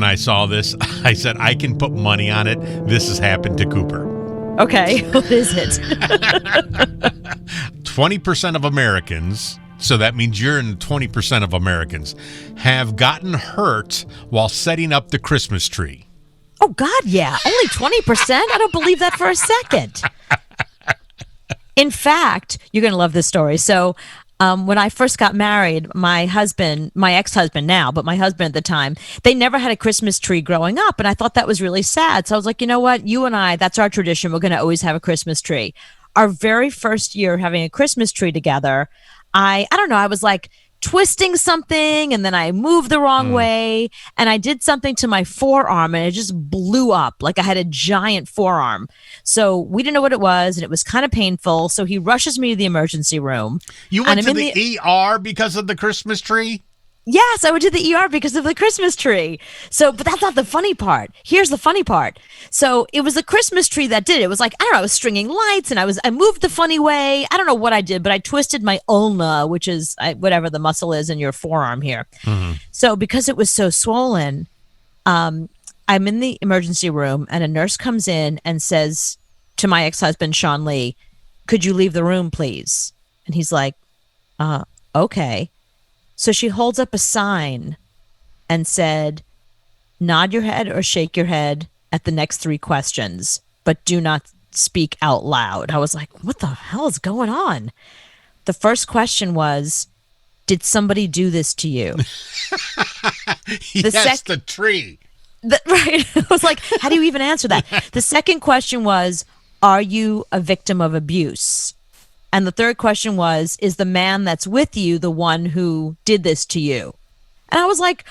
when I saw this, I said, I can put money on it. This has happened to Cooper. Okay, what is it? 20% of Americans, so that means you're in 20% of Americans, have gotten hurt while setting up the Christmas tree. Oh, God, yeah. Only 20%? I don't believe that for a second. In fact, you're going to love this story. So when I first got married, my ex-husband now, but my husband at the time, they never had a Christmas tree growing up. And I thought that was really sad. So I was like, you know what? You and I, that's our tradition. We're going to always have a Christmas tree. Our very first year having a Christmas tree together, I don't know, I was like twisting something and then I moved the wrong way and I did something to my forearm and it just blew up. Like I had a giant forearm. So we didn't know what it was and it was kind of painful. So he rushes me to the emergency room. You went to the ER because of the Christmas tree? Yes, I went to the ER because of the Christmas tree. But that's not the funny part. Here's the funny part. So it was the Christmas tree that did it. It was like, I don't know, I was stringing lights and I moved the funny way. I don't know what I did, but I twisted my ulna, which is whatever the muscle is in your forearm here. Mm-hmm. So because it was so swollen, I'm in the emergency room and a nurse comes in and says to my ex-husband, Sean Lee, could you leave the room, please? And he's like, okay. So she holds up a sign and said, nod your head or shake your head at the next 3 questions, but do not speak out loud. I was like, what the hell is going on? The first question was, did somebody do this to you? The tree. Right. I was like, how do you even answer that? The second question was, are you a victim of abuse? And the third question was, is the man that's with you the one who did this to you? And I was like,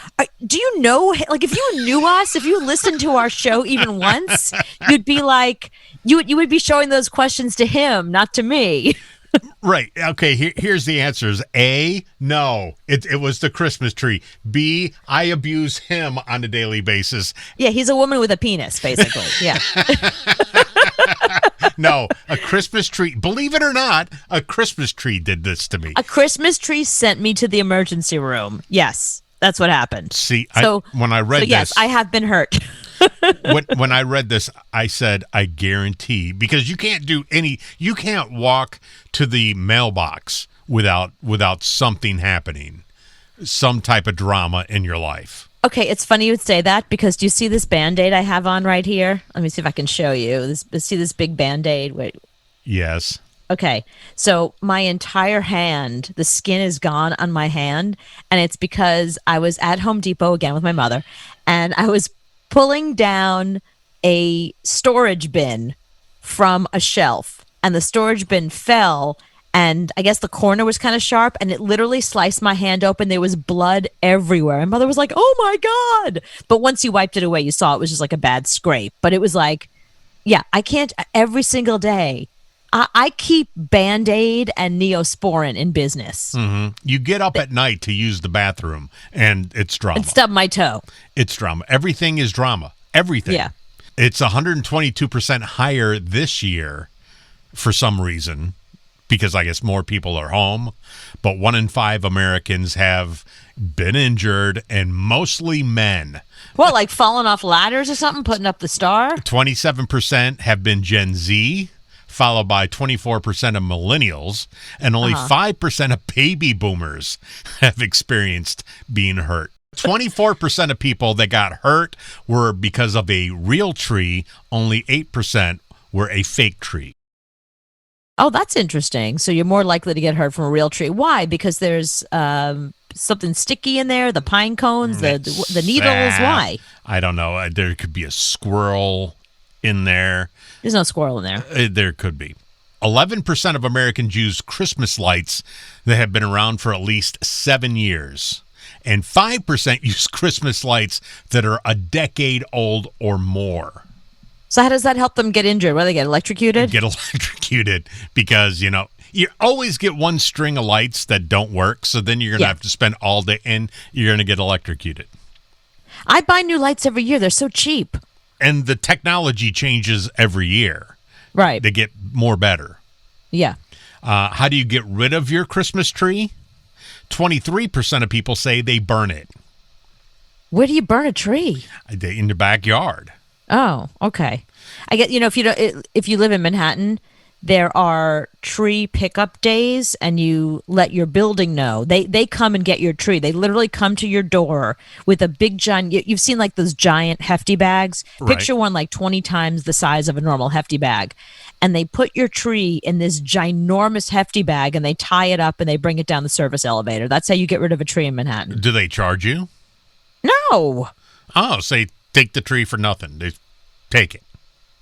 do you know, like if you knew us, if you listened to our show even once, you'd be like, you would be showing those questions to him, not to me. Right. Okay, here's the answers. A, no, it was the Christmas tree. B, I abuse him on a daily basis. Yeah, he's a woman with a penis, basically. Yeah. No, a Christmas tree. Believe it or not, a Christmas tree did this to me. A Christmas tree sent me to the emergency room. Yes, that's what happened. See, when I read this. Yes, I have been hurt. when I read this, I said, I guarantee, because you can't walk to the mailbox without something happening, some type of drama in your life. Okay, it's funny you would say that because do you see this Band-Aid I have on right here? Let me see if I can show you. See this big Band-Aid? Wait. Yes. Okay, so my entire hand, the skin is gone on my hand, and it's because I was at Home Depot again with my mother, and I was pulling down a storage bin from a shelf, and the storage bin fell, and I guess the corner was kind of sharp, and it literally sliced my hand open. There was blood everywhere. My mother was like, oh my God. But once you wiped it away, you saw it was just like a bad scrape. But it was like, yeah, I can't every single day. I keep Band-Aid and Neosporin in business. Mm-hmm. You get up at night to use the bathroom, and it's drama. And stub my toe. It's drama. Everything is drama. Everything. Yeah. It's 122% higher this year for some reason, because I guess more people are home. But 1 in 5 Americans have been injured, and mostly men. What, like falling off ladders or something, putting up the star? 27% have been Gen Z, followed by 24% of millennials, and only 5% of baby boomers have experienced being hurt. 24% of people that got hurt were because of a real tree. Only 8% were a fake tree. Oh, that's interesting. So you're more likely to get hurt from a real tree. Why? Because there's something sticky in there, the pine cones, the needles. Why? I don't know. There could be a squirrel in there. There's no squirrel in there. There could be. 11% of Americans use Christmas lights that have been around for at least 7 years. And 5% use Christmas lights that are a decade old or more. So how does that help them get injured? Where they get electrocuted? Get electrocuted because, you always get one string of lights that don't work. So then you're going to have to spend all day and you're going to get electrocuted. I buy new lights every year. They're so cheap. And the technology changes every year. Right. They get more better. Yeah. How do you get rid of your Christmas tree? 23% of people say they burn it. Where do you burn a tree? In the backyard. Oh, okay. I get, if you don't, if you live in Manhattan, there are tree pickup days, and you let your building know. They come and get your tree. They literally come to your door with a big giant. You've seen like those giant hefty bags. Right. Picture one like 20 times the size of a normal hefty bag, and they put your tree in this ginormous hefty bag, and they tie it up and they bring it down the service elevator. That's how you get rid of a tree in Manhattan. Do they charge you? No. Oh, say take the tree for nothing. They take it.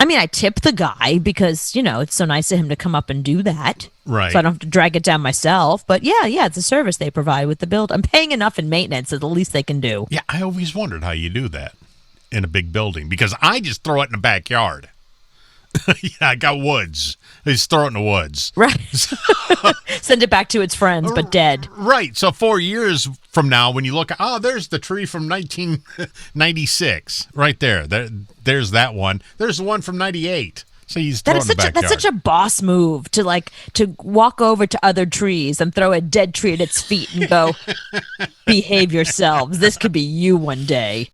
I mean, I tip the guy because, it's so nice of him to come up and do that. Right. So I don't have to drag it down myself. But yeah, it's a service they provide with the build. I'm paying enough in maintenance. It's the least they can do. Yeah, I always wondered how you do that in a big building because I just throw it in the backyard. Yeah, I got woods. I just throw it in the woods. Right. Send it back to its friends, but dead. Right. So 4 years from now, when you look, there's the tree from 1996 right there. There's that one. There's the one from 98. So he's throwing in the backyard. That's such a boss move to walk over to other trees and throw a dead tree at its feet and go, behave yourselves. This could be you one day.